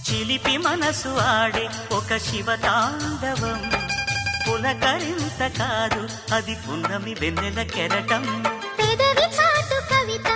చిలిపి మనసు ఆడే ఒక శివతాండవం పులకరింత కాదు అది పున్నమి వెన్నెల కెరటం పెదవి చాటు కవిత